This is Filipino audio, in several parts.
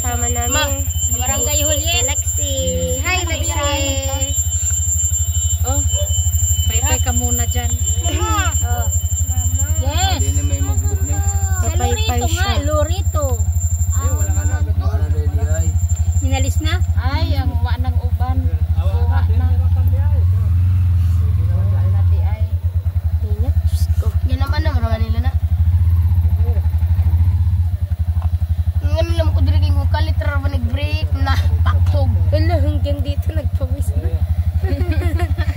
kasama namin. Barangay Juliet. Si Lexi. Hi, Lexi. Oh, pay ka muna dyan. Oh. Yes. Hindi na may magbuo na. Sa Lorito nga, Lorito. Wala ka na. Wala na di ay. Minalis na? Ay, ang uwa ng uban. Uwa na. Ingat, Diyos ko. Yan naman na, marami nila na. Ngayon lang ko dirigay ko kalitra ba nag-break na paktog. Wala, hanggang dito nagpawis na.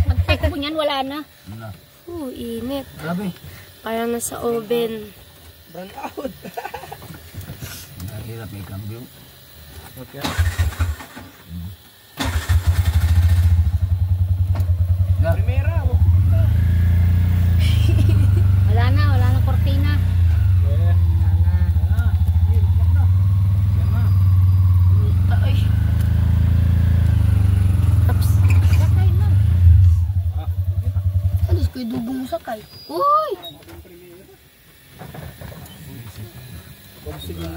Pagtake mo niyan, wala na. Wala. Init. Grabe. Parang nasa oven. Brand out. Hirap may cambio. Okay. Primera. Wala na kortina. Sakay na. Alis ko yung dugong sakay. Uy!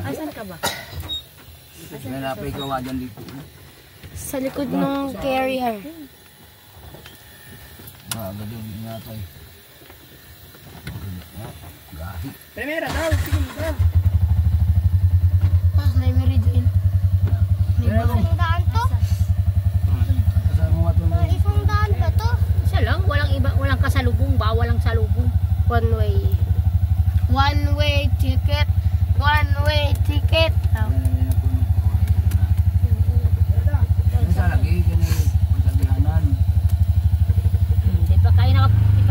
Asan ka ba? May napay gawa dyan dito. Sa likod ng carrier. Agad yung napay. Gahi. Primera daw, sige mo daw. Ah, may meridian. Isang daan to? Kasama mo ito. Isang daan pa to? Isa lang, walang kasalubong ba? Walang salubong. One way. One way ticket. One way ticket. Sa lagi, ganyan. Pagsabihanan. Di pa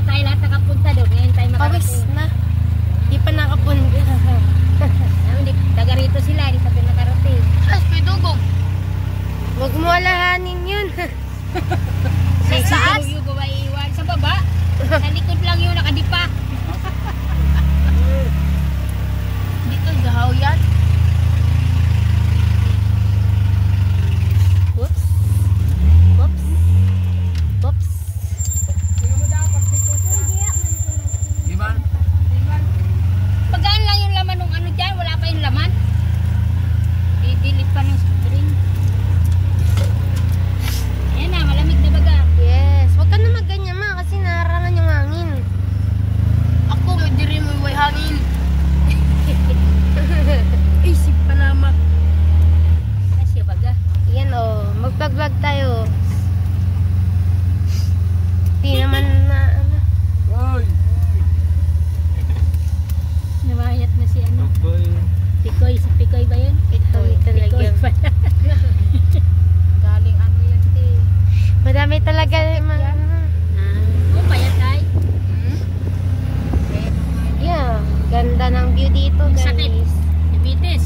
tayo lahat nakapunta doon. Ngayon tayo Pawis makarating. na. Di pa nakapunta. Hindi, taga rito sila. Di pa pinakarating. Alis ko yung dugong. Huwag mo alahanin yun. Sa taas? Yung iwan sa baba. Sa likod lang yun, nakadipa. Dito, gahaw yan. Whoops. Whoops. Whoops. Iban? Pagaan lang yung laman ng ano dyan. Wala pa yung laman. Didilit pa ng spring. Ayan na, malamig na baga. Yes. Huwag ka na magganyan ma kasi nararangan yung hangin. Ako, may diri mo yung hangin. Isip pa naman. Kasi baga. Yan o. Mag-vlog tayo. Di naman na ano. Hoy! Namayat na si ano. Pikoy. Si Pikoy ba yun? Ito talaga. Pikoy pala. Galing ano yan, te. Madami talaga. Oh, payat ay. Yeah. Ganda ng view dito guys. Sakit. Diabetes.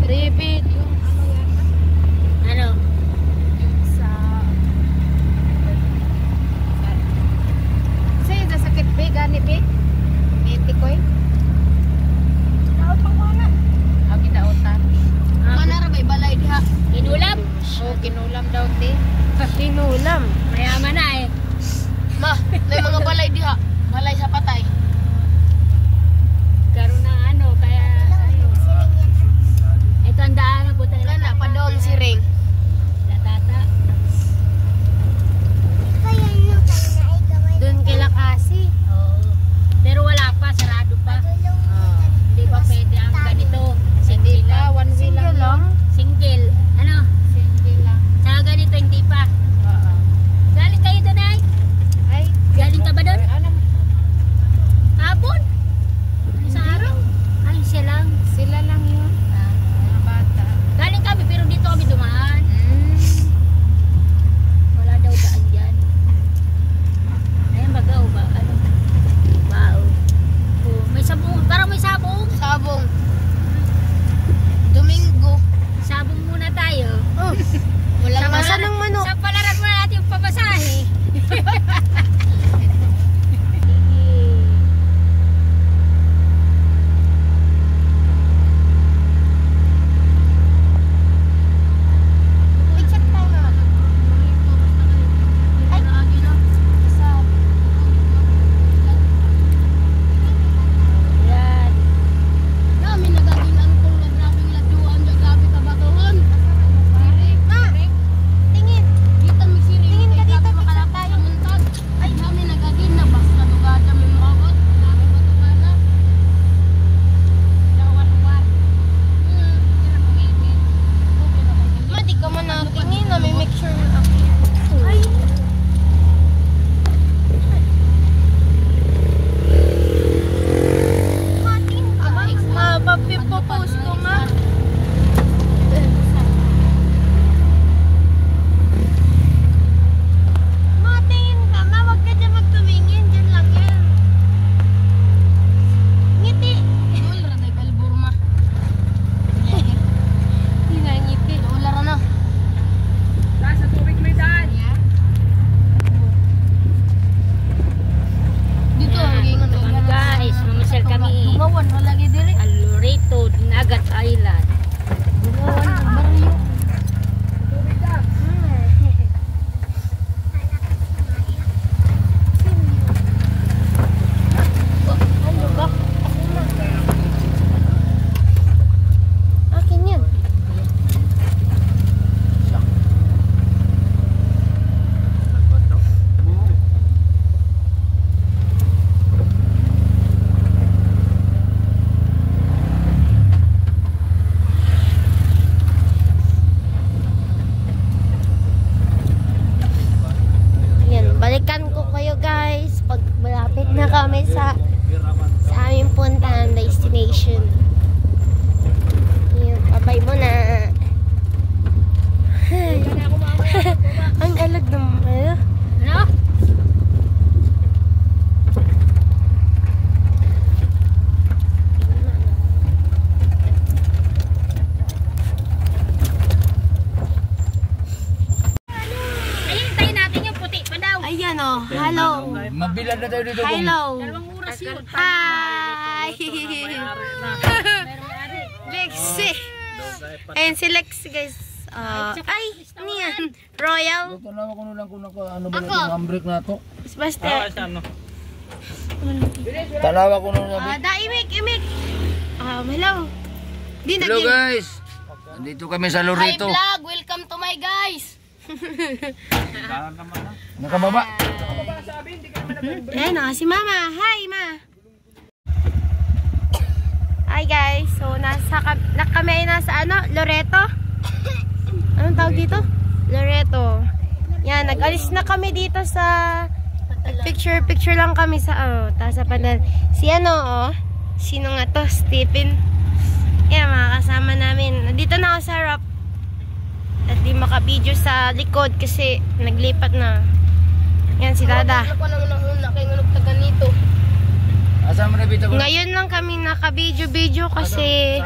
Repeat. Ano? Sa... Sa'yo sa sakit be? Gani be? Iti ko eh. Ang kinautan. Mana ra may balay diha. Inulam? Oh, kinulam daw te. Kinulam. Mayaman na eh. Ma, may mga balay diha. Balay sa patay. Karoon na ano, kaya... Ito ang daan. Punta nila. Kana pa doon si Ring. Latata. Doon kila kasi. Oo. Pero wala pa, sarado pa. Hindi pa pwede ang ganito. Single lang. One way lang. Single. Ano? Single lang. Sa ganito hindi pa. Galing kayo doon ay? Ay, Galing ka ba doon? Hello. Mabilad na tayo dito. Hello. Dalawang oras yun. Hi. Lexi. Ayun si Lexi guys. Ay, ano yan? Royal. Tanawa ko na lang kung ano ba yung handbrake na to. Basta. Tanawa ko na lang. Imik. Hello. Di Hello guys. Nandito kami sa Hi Loreto. vlog, welcome to my guys. Nakababa. Ayan si Mama. Hi, Ma. Hi guys. So, kami ay nasa Loreto. Anong tawag dito? Loreto. Yan, nag-alis na kami dito sa picture lang kami sa taas sa pandan. Si sino nga to? Stephen. Yan, mga kasama namin. Nandito na ako sa harap. At di maka-video sa likod kasi naglipat na. Yan si Dada. Ako nang una kay ngunok taga nito. Asa mo na bitaw? Ngayon lang kami naka-video kasi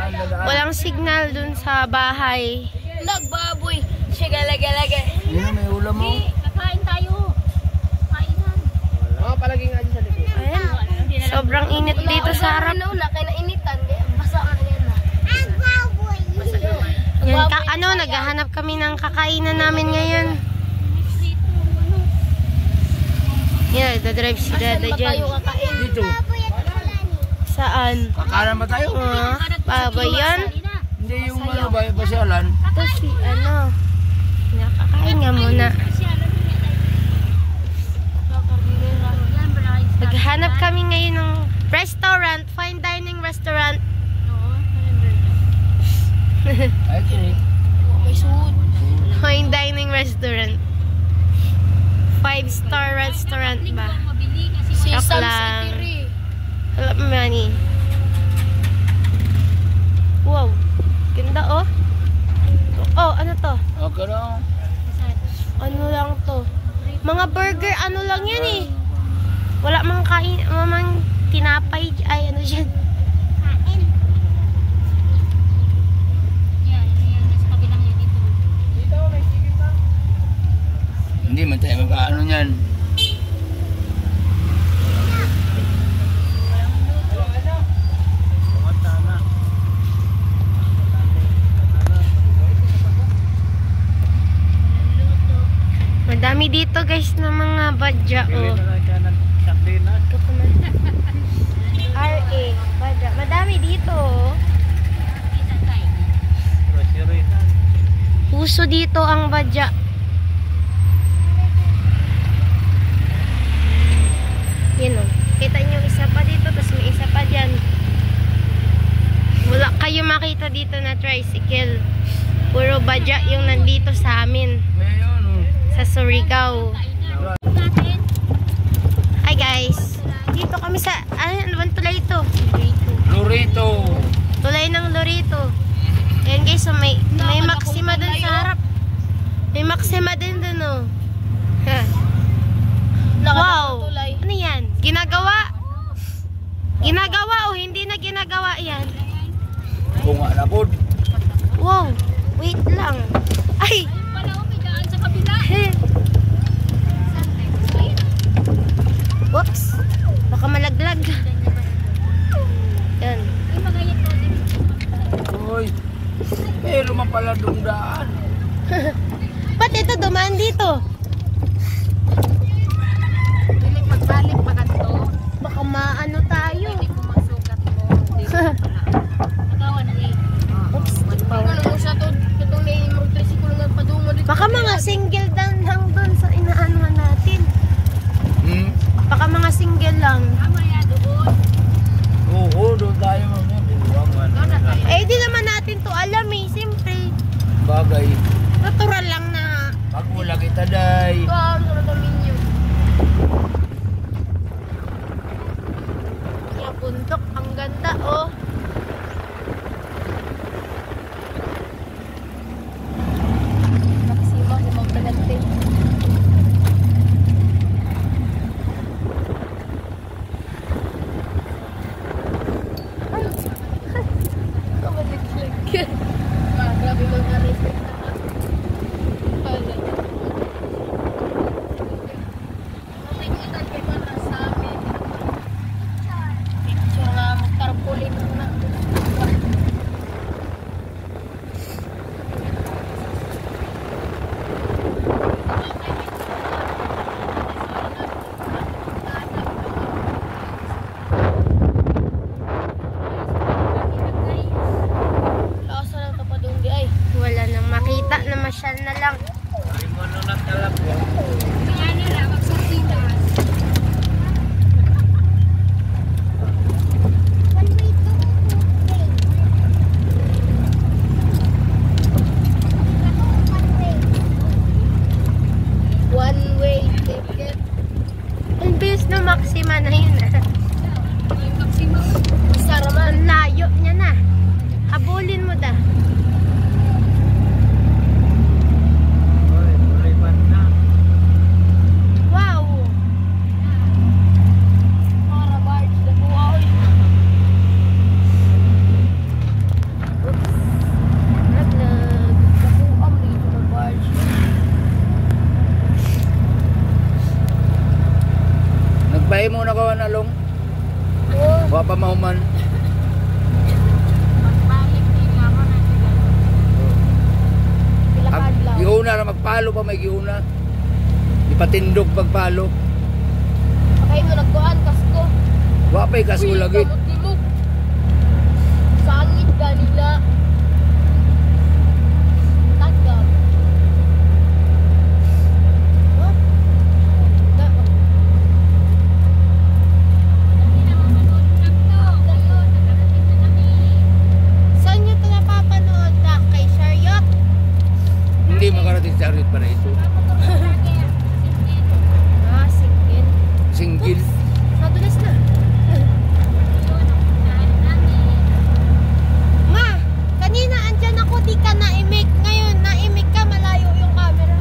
walang signal dun sa bahay. Nagbaboy. Siya galaga. Yun, may ulam mo. Kakain tayo. Kainan. Ayan. Sobrang init dito sa harap. Una kay nainitan, basa man yan. Yan, naghahanap kami ng kakainan namin ngayon. Yan, dadrive si Dada dyan. Dito. Saan? Kakanan ba tayo? Baboy yan? Hindi yung pasyalan. Ito si nakakain nga muna. Naghahanap kami ngayon ng restaurant, fine dining restaurant. Ay, ito. May suod. Fine dining restaurant. 5-star restaurant ba? Si Joke Sam lang. City. Wala money. Wow. Ganda ano to? Okay lang. Ano lang to? Mga burger, ano lang yan eh. Wala mang mamang tinapay. Ay, ano dyan? Kain. Yan, nasa kabilang yan dito. Hindi man tayo magkaano niyan. Madami dito guys na mga badya RA, badya. Madami dito Puso dito ang badya. Yan kita nyo isa pa dito, tapos may isa pa dyan. Wala kayo makita dito na tricycle. Puro badya yung nandito sa amin. Sa Surigao. Hi guys. Dito kami sa ano bang tulay ito? Loreto. Tulay ng Loreto. Ayan guys, so may Maxima dun sa harap. May Maxima din dun Wow. Ano yan? Ginagawa? Ginagawa o hindi na ginagawa yan? Kung nga na po. Wow. Wait lang. Ay! Whoops. Baka malaglag. Yan. Uy. Luman pala daan. Ba't ito dumaan dito? Pilit magbalik pa kanto. Baka maano tayo. Hindi mo magsukat mo. Magawa na Oops. Ano mo siya to? Itong may tricycle nga padungo dito. Baka mga single lang dun sa inaanuhan natin. Baka mga single lang. Tama yan doon. Oo, doon tayo mga Eh, di naman natin to alam eh. Siyempre. bagay. Natural lang na. Pag wala kita, day. Ano na minyo? Yung bundok, ang ganda Maxima, kumang palante. Grabe mag-arrest. Pala. pasyal na lang. Ay mo na talaga. Kaya nila, magsardinas. One way ticket. Ang bilis na Maxima na yun. Yung maximum. Saraman. Ang layo niya na. Habulin mo da. Oy, tulipan na. Wow! Para barge na po ako. Naglag. Nakuam dito ng barge. Nagbahay mo na ko na long. Oh, Wa pa mahuman. Pagbalik din ako na sila. pilakad lang. Giuna na magpalo pa may giuna. Ipatindog pagpalo. Pakay mo nagkuhan, kasko. Wa pa'y kaso lagi. Kamot-limog. Sangit kanila. Tagap. Huh? Hindi na mamanood lang to. Ayun, nakarating na kami. Saan nyo ito napapanood na? Kay Chariot? Hindi makarating sa arit para ito. Ah, singin. Single. Nadulas na. Ma, kanina andyan ako, di ka na-imik. Ngayon, na-imik ka, malayo yung camera.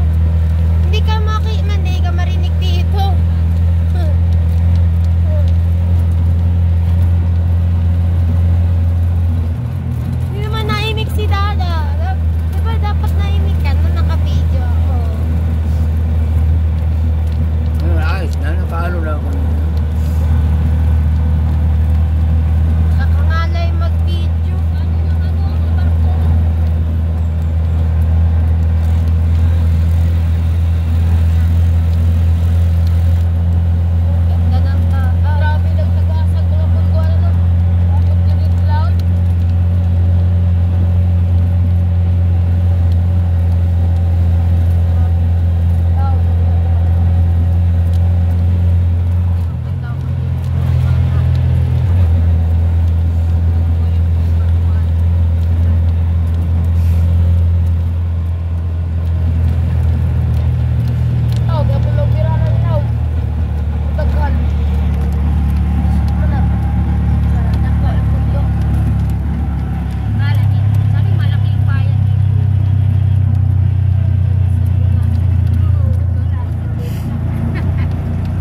Hindi ka hindi ka marinig dito. Hindi naman na-imik si Dada. Diba dapat na-imik ka nung naka-video ako? Ayos na, nakaano na ako. Nakakangalay mag-video. Ganda ng Grabe lang tagasag mga pungguan na. Bakit ganit lang? Tao, gabo lang pira na tao. Tagal. Mana? Para na ko pundo. Sabi malaki yung bayan dito.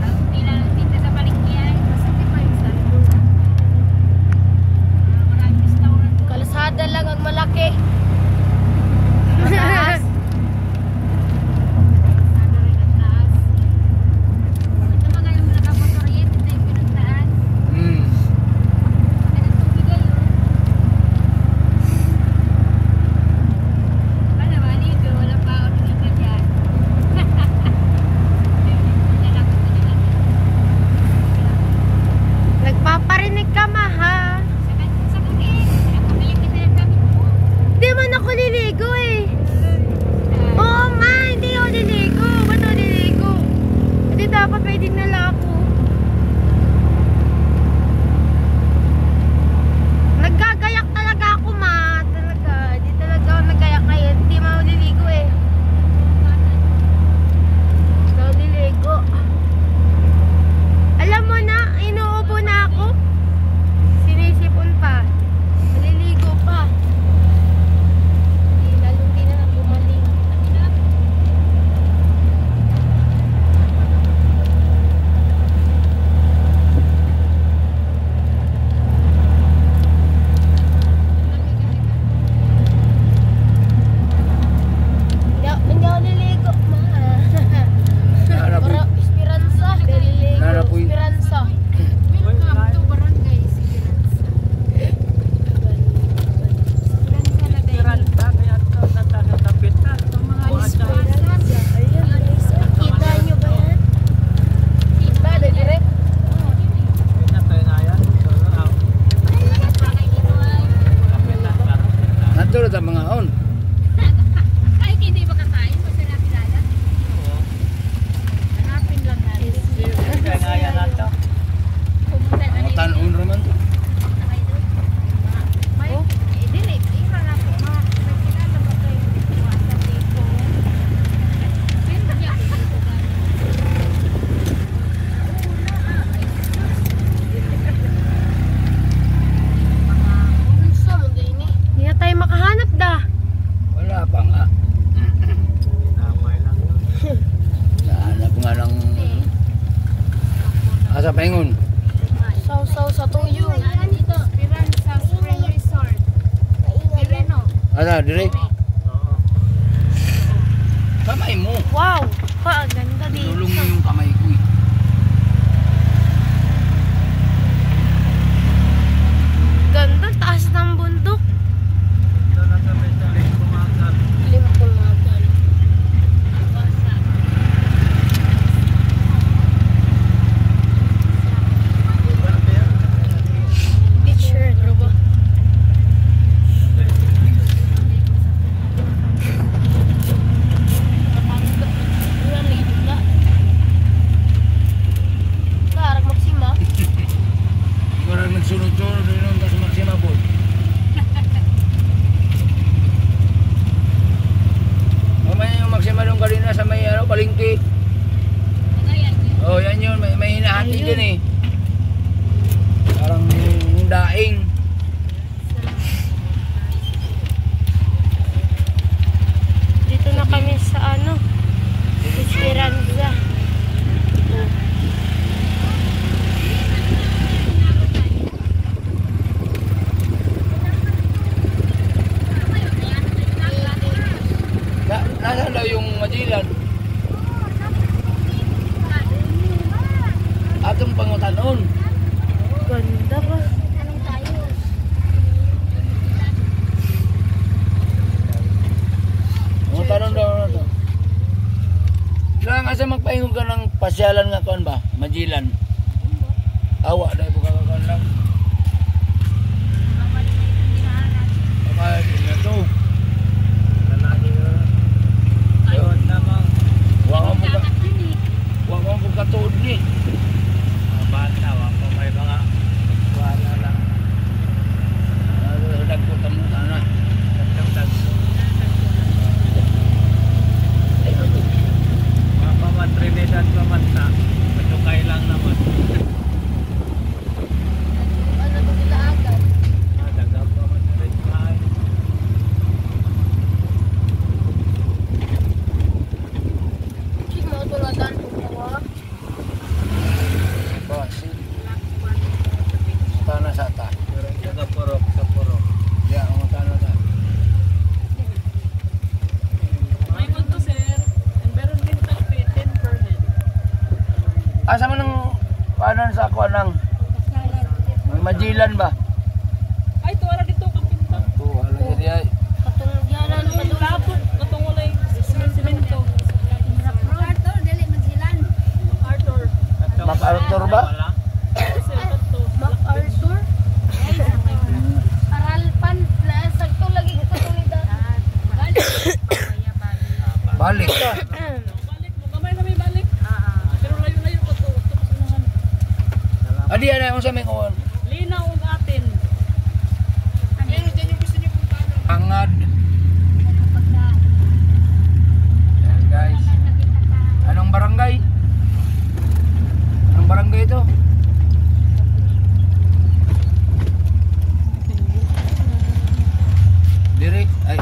Ang pila ng tinda sa paligyan. Masakit pa yung saldo. Maraming restaurant doon. Kalasada lang ang malaki. Mataas. Sana rin ang taas. Ito mga yung nakamotoryente na yung pinagtaan. Hmm. Ganun tubig ayun. Wala ba dito? Wala pa ako dito dyan. Nagpaparinig ka, ma, ha? Sa bukid. Nakabalik kita ng kami po. Di man ako liligo eh. Oo nga, hindi ako liligo. Ba't ako liligo? Hindi dapat may dinala ako. Naggagayak talaga ako, ma. Talaga. Di talaga ako naggayak ngayon. Hindi man ako liligo eh. Hindi ako liligo. Alam mo na, inuubo na ako. Sinisipon pa. Maliligo pa. Lalo di na nagumaling. Hindi ako liligo, ma. Narapoy. Para Esperanza. Deligo. Narapoy. Esperanza. Welcome to Barangay Esperanza. Esperanza na din. Mga Esperanza. Kita nyo ba yan? Ba, dire. Natulad ang mga on. Kahit hindi makatakas. Paingon. Saw-saw sa tuyo. Dito. Esperanza Spring Resort. Dire no. Asa, dire? Kamay mo. Wow! Ha, ganda dito. Tulong mo yung kamay ko eh. Ganda, taas ng bundok. Limpumagan. Picture, ano ba? Ulan lido na. Karag magsima. Ikaw lang nagsunod-sunod rin ka sa Maxima po. Mamaya yung Maxima doon kanina sa may palengke. Oh, yan yun. May hinahati Ayun. dyan eh. Parang yung daing. Dito na kami sa ano? Esperanza. Nasaan daw yung Majilan? Atong pangutanon. Ganda ba? Pangutanon daw na to. Kailangan kasi magpahingon ka ng pasyalan nga kuan ba? Majilan. Awa dahil po kakakuan lang. Baka na to. Wala mo katuod ni. Bata, wako may mga wala lang. Dagko mo sana. Dagdag. Mga Trinidad pamanta. Patukay lang naman. Ano ba sila agad? Dagdag pa man rin tayo. Sige mo tulatan ko. Basi. Tanah sata. Sa purok. Ya, ang tanah ta. May punto sir. Environmental fee 10 per head. Asa man ang kanan sa kuan ng Majilan ba? Ay, tuwara dito kapinta. To, ala diri ay. Katong yanan Katong lapot, katong walay simento. Arthur, dili Mansilan. Arthur. MacArthur ba? Sir, kato. MacArthur. Aralpan. Sakto lagi katulida. Balik ka. Balik mo, kamay na may balik. Pero layo-layo pa to. Tapos unahan. Adi ana unsa may kuan? Linaw ang atin. Pero dyan yung gusto niyo puntahan. Angad. Yan guys. Anong barangay? Anong barangay ito? Diri ay.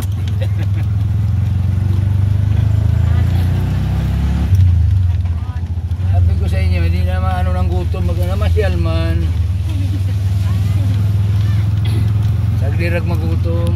Sabi ko sa inyo, hindi naman ano ng gutom, masyal man. Saglirag magutom.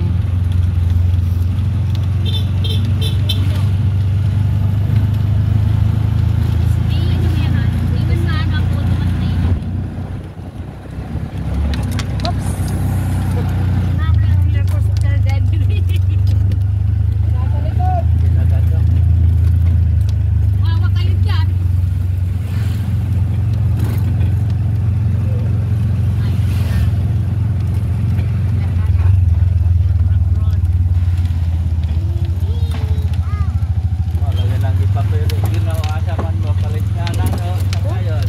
Wala lang ipapero. Ginawa sa man mo palit na lang. Ayun.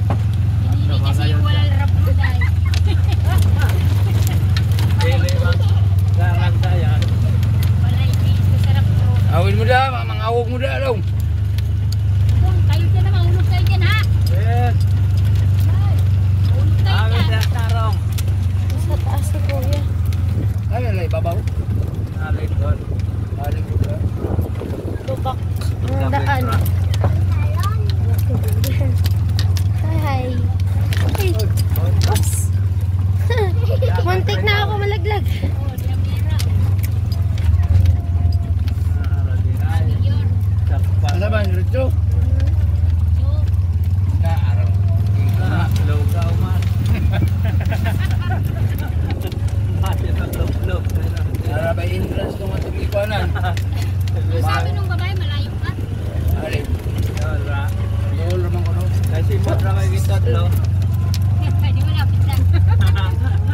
Dili man. Larang dayan. Awin mo da, mga awog mo da daw. Yes. Amin na tarong. Sa taas si Kuya. Ay, alay, babaw. Alit doon. Balik mo da. Lubak ng daan. Hi. Hey. kanan. Sabi nung babae, malayo ka. Alin. Wala. Doon naman ko no. Kasi mo ra kay kita lo. Hindi mo lapit lang.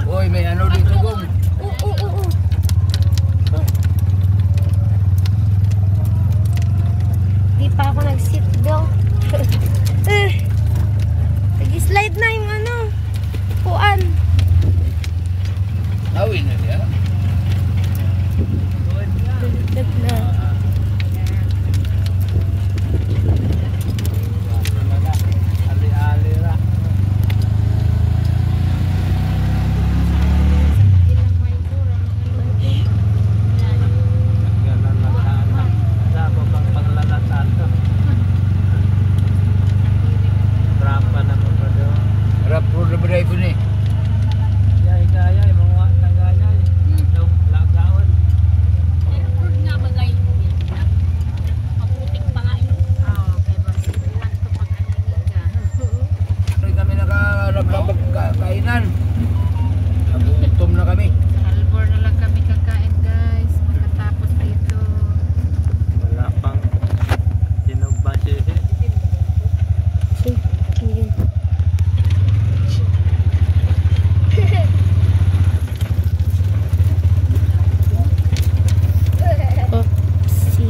Uy, may ano dito gong. Di pa ako nag-seatbelt. Nag-slide na yung ano. Puan. Awin na siya. Dagdag na. Ali-ali ra. Ganun lang sa babang paglalatan to. Trapa na mo pa do. Harap road na ba ko ni? Yay gayay mga tagayay. Daw lagaon. Airport nga bagay. Maputik pa nga yun. Oo, kay Boss. Iwan ko pag aningin ka. Ay kami nakaharap ng kainan. Nagutom na kami. Albor na lang kami kakain guys. Pagkatapos dito. Wala pang sinugbasi. Oopsie.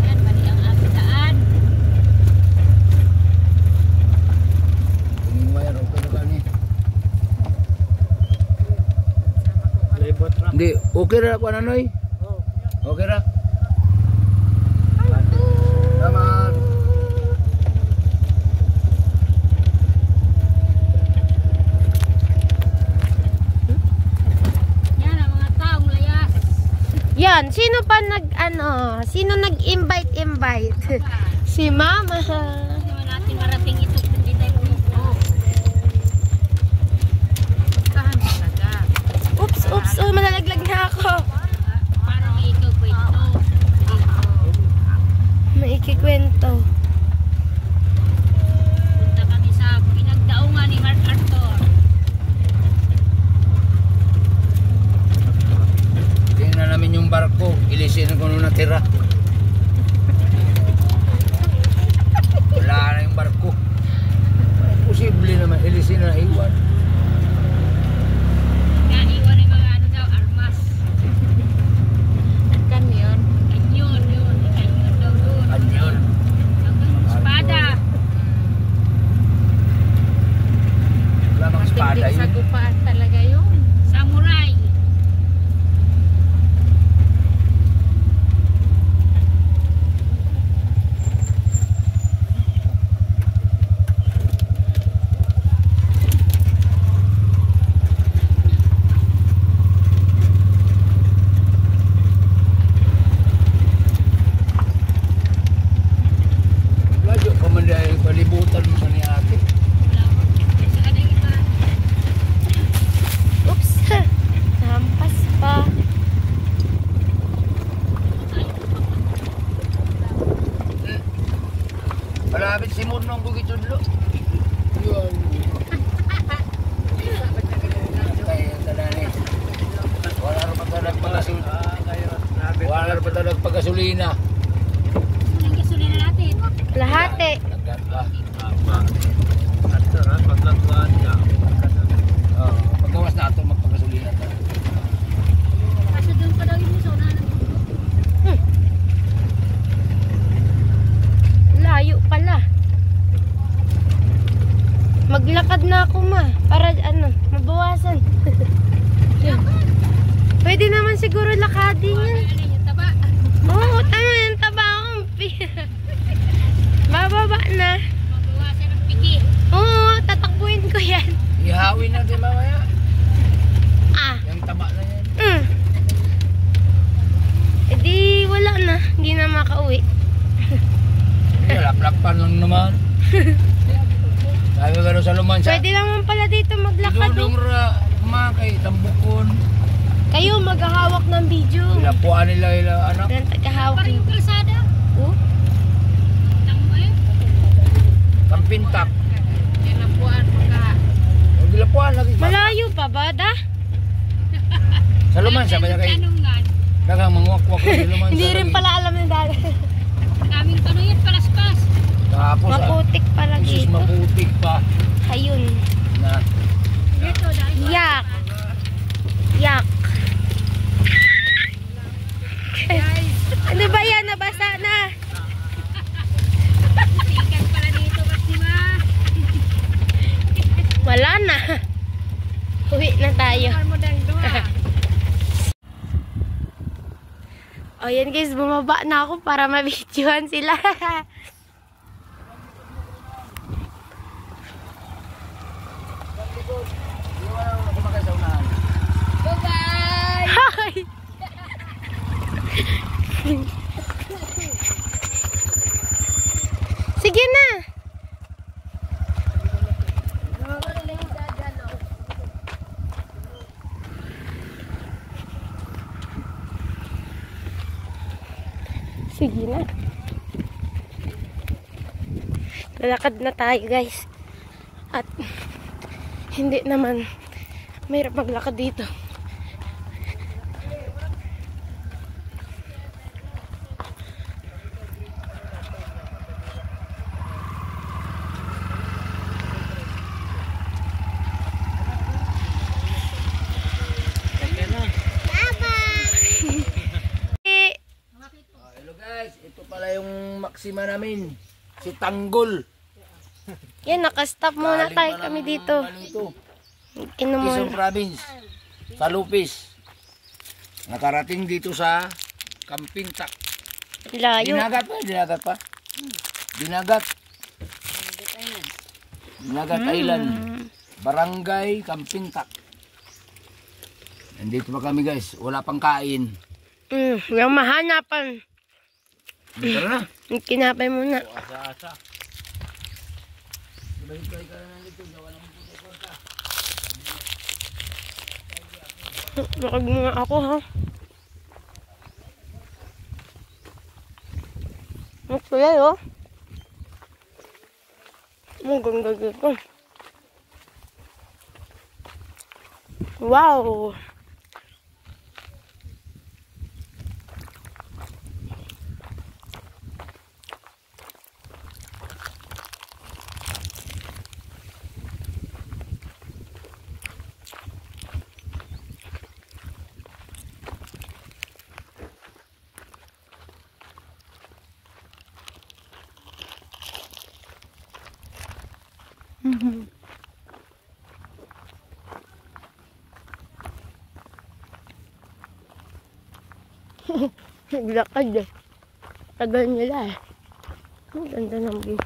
Yan, mali ang aming daan. Tingin wire okay na kani. Libot ra. Hindi, okay ra ko nanoy. Okay ra. Salamat. Yan ang mga taong layas. Yan, sino pa sino nag-invite? Si Mama. Hindi naman natin marating ito kung hindi tayo pumupo. Saan talaga? Oops, malalaglag na ako. Parang ikaw kwento. Maikikwento. Punta kami sa pinagdaungan ni Mark Arthur. Tingnan namin yung barko. Ilisin ko nung natira. Wala na yung barko. Posible naman. Ilisin na iwan. Naiwan yung mga ano daw, armas. Kan yun? Kanyon yun. Kanyon daw doon. Anyon. Hanggang espada. Wala mang espada Matinding yun. sagupaan talaga yun. Samurai. Lajo pa man dahil palibutan mo sa ni ate. Saka na yung iba. Oops. Nampas pa. Malapit si Moon ng bukit tudlo. Yun. Kaya talani. Wala rin patalag pagkasulina. Wala rin patalag pagkasulina. Ang gasolina natin. Lahati. Nagkat ba? Ato ra paglaguan ka. Paggawas na ito magpagkasulina tayo. Kaso doon pa daw yung musona ng Layo pala. Maglakad na ako para mabawasan. Pwede naman siguro lakadin yan. ano yung taba. Oo, tama yan. Taba akong bababa na. Mabawasan ng piki. Oo, tatakbuhin ko yan. Ihawin na din mamaya. Yung taba na yan. E di wala na. Hindi na makauwi. Laplakpan lang naman. Sabi ka rin sa lumansya. Pwede naman pala dito maglakad. Idudong ra kumakay, tambukon. Kayo maghahawak ng video. Ilapuan nila anak. Yan, tagahawak Parang ng yung kalsada. oh. Tangay. Kampintak. Kinapuan mo ka. Yung ilapuan lagi. Malayo pa ba, da? Sa Sa Lumansa, ba kay Tanungan. dagang manguwak-wak sa Lumansa. Hindi rin pala alam ng dati. Kaming panuyan, palaspas. Tapos, Maputik pala Isus dito. maputik pa. Ayun. Na, Dito, dahil Yak. Yak. Ano ba yan? Nabasa na. tikan pala dito, Basima. Wala na. Uwi na tayo. Ano mo dang doha? O yan guys, bumaba na ako para mabidyohan sila. Bye-bye! Hi! Sige na. Sige na. Lalakad na tayo guys. At hindi naman mahirap maglakad dito. hello guys, ito pala yung Maxima namin. Si Tanggol. Yan, nakastop muna Galing tayo pa kami ng dito. ano ito, Inom Quezon muna. Province. Sa Lupis. Nakarating dito sa Kampintak. Layo. Dinagat pa, dinagat pa. Dinagat. Dinagat Island. Barangay Kampintak. Nandito pa kami guys, wala pang kain. Yung mahanapan. Tara na. Kinapay muna. Asa-asa. Bakag muna ako ha. Masaya oh. Ang ganda dito. Wow! Naglakad eh. Tagal nila eh. Ang ganda ng view.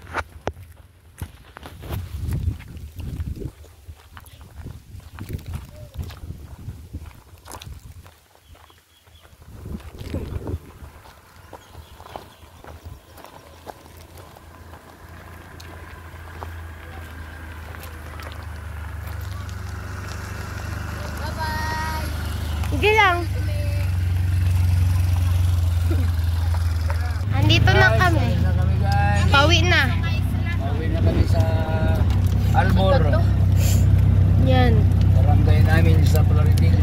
Bye-bye! Sige lang. Andito na kami. Pauwi na kami guys. Pauwi na. Pauwi na kami sa Albor. Yan. Barangay namin sa Plaridel.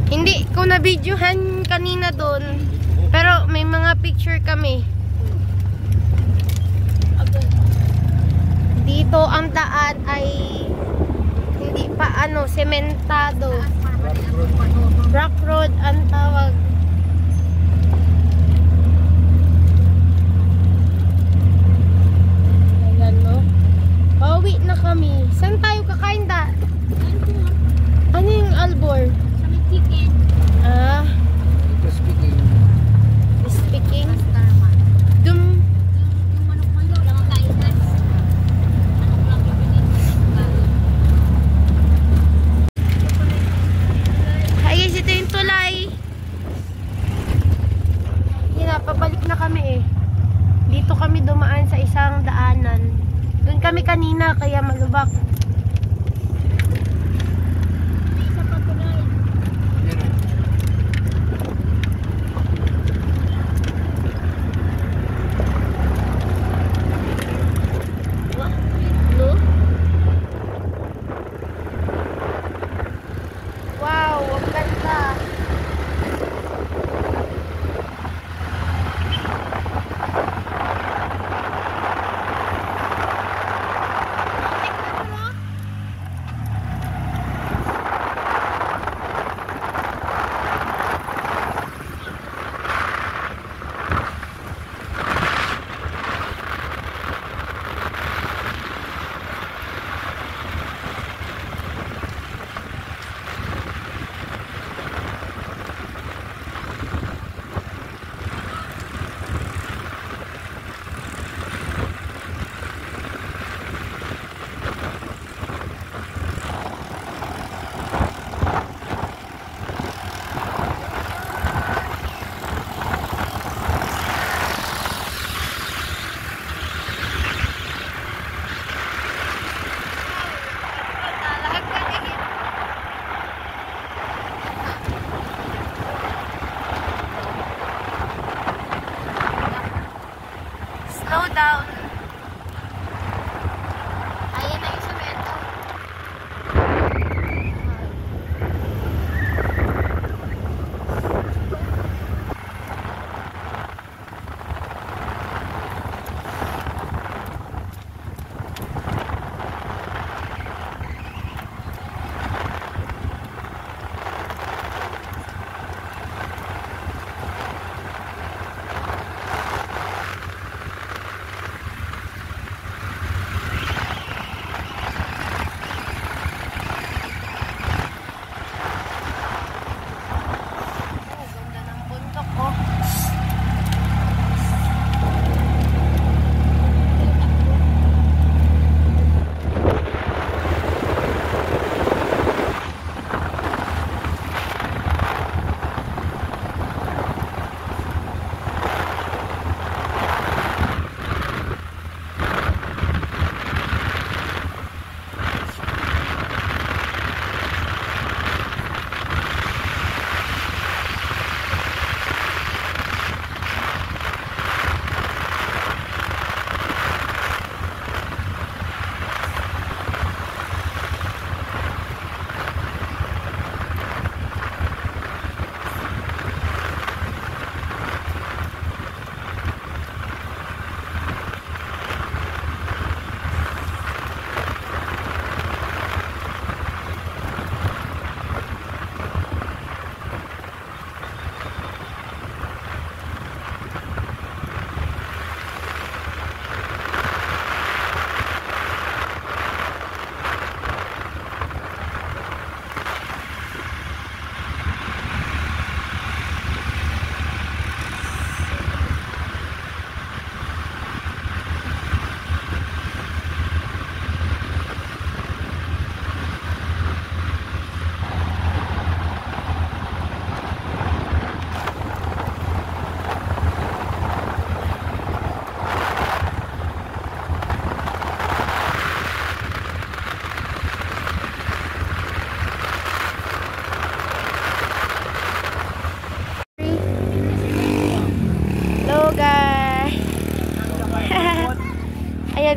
Hindi ko na-videohan kanina doon. Pero may mga picture kami. Dito ang daan ay hindi pa sementado. Rock road ang tawag. Ayan no. Pauwi na kami. Saan tayo kakain da? Ano yung Albor? Sa may chicken. Ah, Ito speaking. speaking. Pastarman. Dum. Yung manok mo yun, lang ang kain guys. Manok lang bibinin. Hi guys, ito yung tulay. Yan, pabalik na kami eh. Dito kami dumaan sa isang daanan. Doon kami kanina, kaya malubak. Isa pa tulay.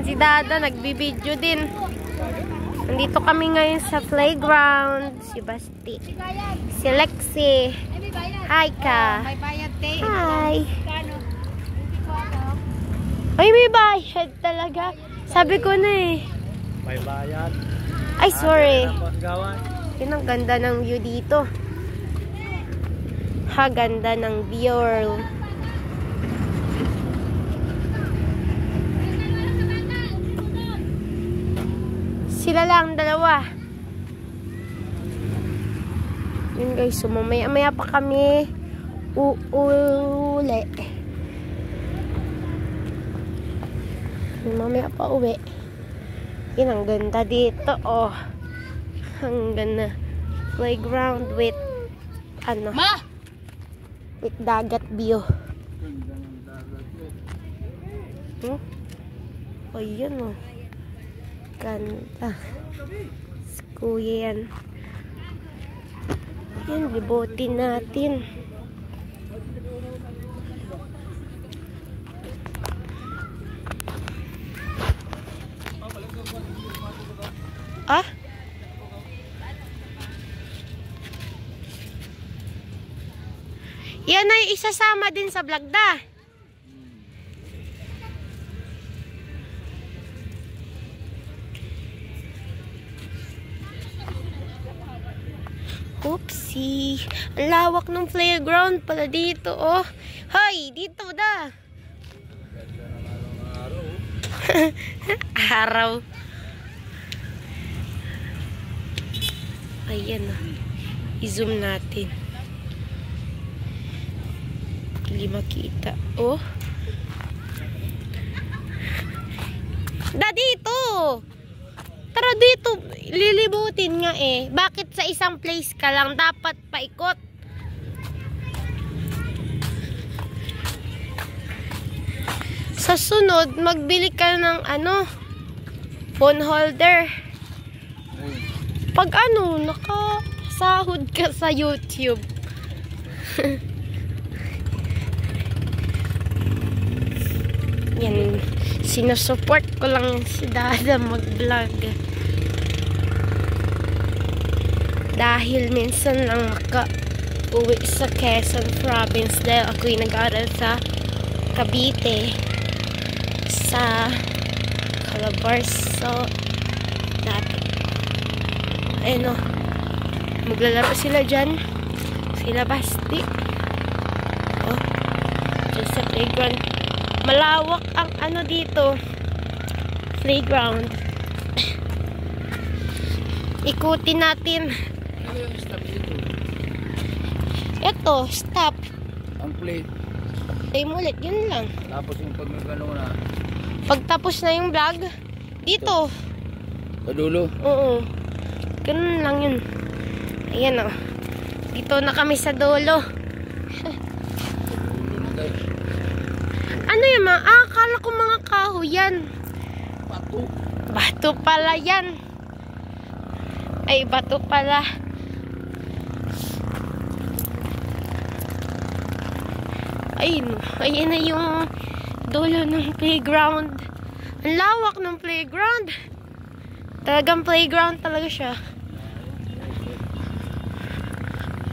Ayan, si Dada, nagbibideo din. Nandito kami ngayon sa playground. Si Basti. Si Lexi. Hi ka. May bayad, te. Hi. Kano? Ay, may bayad talaga. Sabi ko na eh. May bayad. Ay, sorry. Paggawan. Yun ang ganda ng view dito. Ha, ganda ng view. Sila lang, dalawa. Yun guys, so mamaya pa kami uuli. Mamaya pa uwi. Yun, ang ganda dito, oh. Ang ganda. Playground with, ano? With dagat view. Ayan, oh. Ganda. Kuya yan. Yan, libutin natin. Ah? Yan ay isasama din sa vlog da. Oopsie. Ang lawak ng playground pala dito, oh. Hoy, dito da. Araw. Ayan, oh. I-zoom natin. Hindi makita. Oh. Da, dito. Tara dito, lilibutin nga eh. Bakit sa isang place ka lang dapat paikot? Sa sunod, magbili ka ng ano, phone holder. Pag ano, nakasahod ka sa YouTube. Yan, sinusupport ko lang si Dada mag-vlog. Dahil minsan lang maka-uwi sa Quezon Province dahil ako'y nag-aaral sa Cavite, sa Calabarzon dati. Ayun o, maglalaro sila dyan. Sila Basti. Oh, dyan sa playground. Malawak ang ano dito, playground. Ikutin natin. Ano yung stop dito? Ito, stop. Ang plate. Time ulit, yun lang. Tapos yung pag nagano na. Pagtapos na yung vlog, dito. Sa dulo. Oo. Ganun lang yun. Ayan o. Dito na kami sa dulo. Ano yung mga? Akala ko mga kahoy yan. Bato. Bato pala yan. Ay, bato pala. Ayun. Ayun na yung dulo ng playground. Ang lawak ng playground. Talagang playground talaga siya.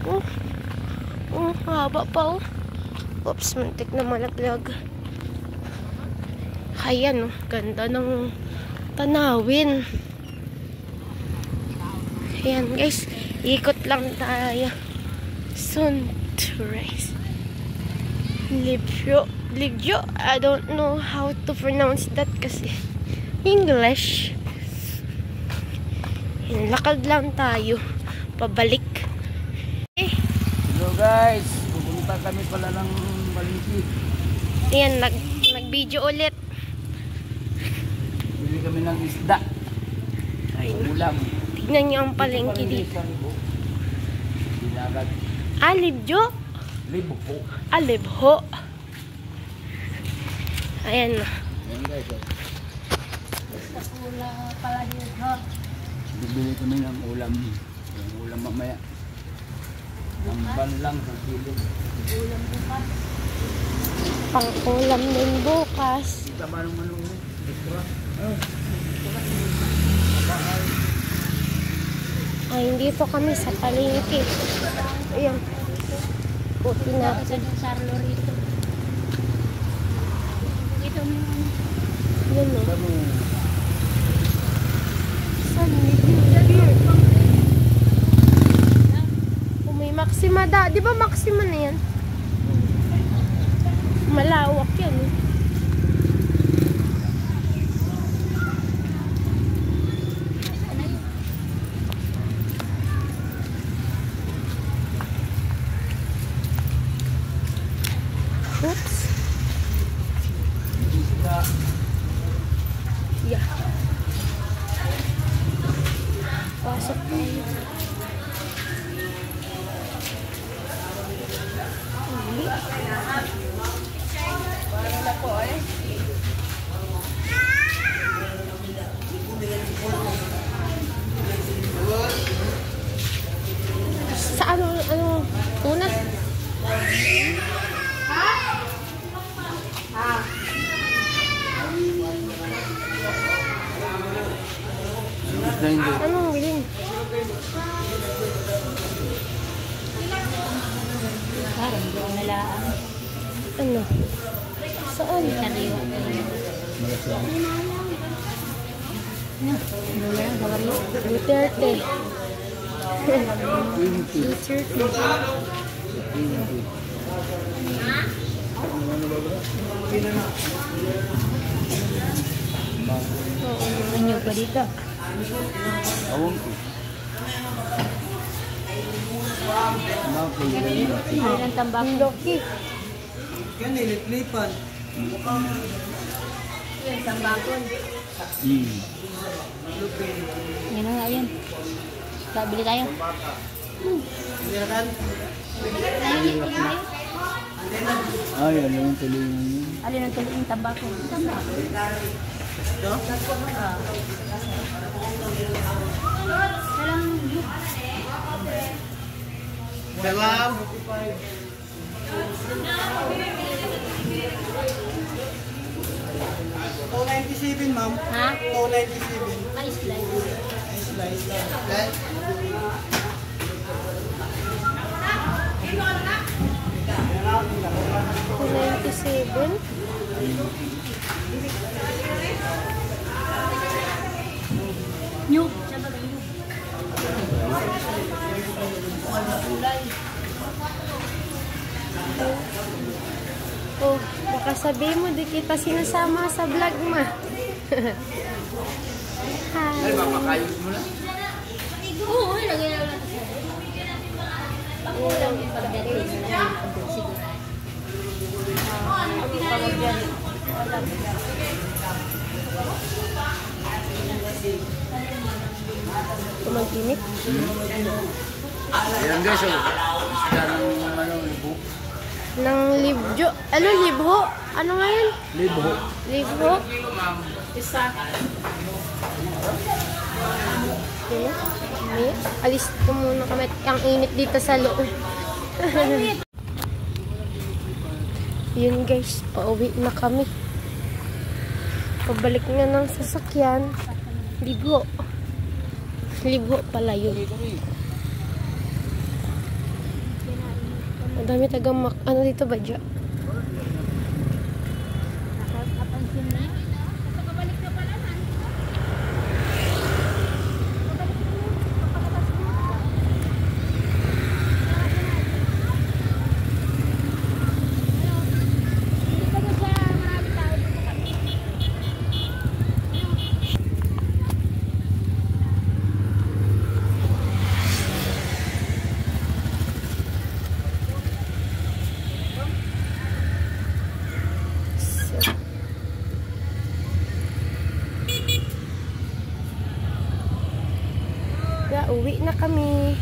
Oh. Oh, haba pa oh. Oops, muntik na malaglag. Ayan oh, ganda ng tanawin. Ayan guys, ikot lang tayo. Soon to race. Libyo. I don't know how to pronounce that kasi English. Ayan, lakad lang tayo. Pabalik. Hello guys, pupunta kami pala ng Balingki. Ayan, nag-video ulit. Bili kami ng isda. Ay, Ulam. tignan niyo ang palengke dito. Dinagat. Libyo. Libo po. Libho. Ayan na. Ayan guys. Pula pala dito. Bibili kami ng ulam. Yung ulam mamaya. Ang ban lang sa kilo. Ulam bukas. Pang-ulam din bukas. Kita ba ng manong extra? Ay, dito kami sa palengke. Ayan. Puti na. Sa Sarlo rito. Ito mo yung Yan o. Saan? Oh, may Maxima da. Di ba Maxima na yan? Malawak yan eh. Oops. Yeah. Pasok tayo. Sa ano una? Anong bilhin? parang doon nalaan. Ano? Saan? Sariwa. Ano lang, gawin mo? Duterte. Duterte. Ano ba dito? Awang ko. Mayroon tambak. Loki. Yan, nilitlipan. Yung tambakon. Yan na nga yan. Bili tayo. Meron? Ay, ano yung tuloy yun? Alin ang tuloy yung tambakon? Tambakon. Ito? Dalam. 297, ma'am. Ha? 297. Ay, slice. Slice. Slice. $97. New. Oh, baka sabihin mo, di kita sinasama sa vlog mo. Hi. Oo, lagay lang natin. Ulam yung pagdating na siguro. Tumagkinit. Ayan guys, oh. Isda ng ano, libo. Ng libjo. Ano, libho? Ano nga yun? Libo. Libho? Isa. Yun, may alis ko muna kami. Ang init dito sa loob. Yun guys, pauwi na kami. Pabalik na ng sasakyan. Libho. Libho pala yun. Ang dami taga ano dito ba dyan? Nakapansin na. Nakabalik na pala na. Uwi na kami.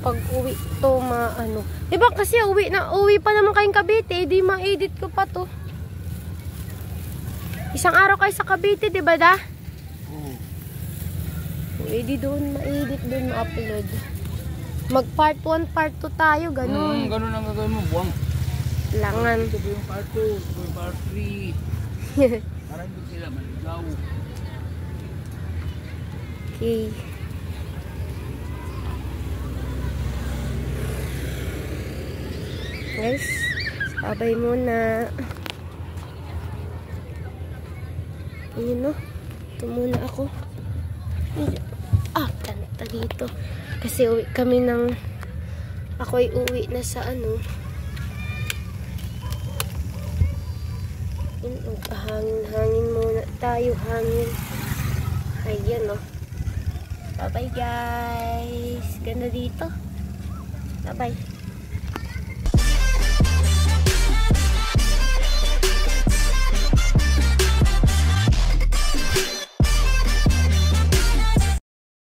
Pag uwi to maano. Diba kasi uwi pa naman kayong Cavite, di ma-edit ko pa to. Isang araw kayo sa Cavite, di ba da? Oo. Pwede doon, ma-edit doon, ma-upload. Mag part 1, part 2 tayo, ganun. Ganun ang gagawin mo, buwang. Langan. Ito po yung part 2, ito po yung part 3. Para hindi sila maligaw. Okay. Guys, sabay muna. Ayun no. Ito muna ako. Kanta dito. Kasi uwi kami ng... Ako ay uwi na sa ano. Hangin muna tayo. Hangin. Ayan no. Bye bye guys. Ganda dito. Bye bye.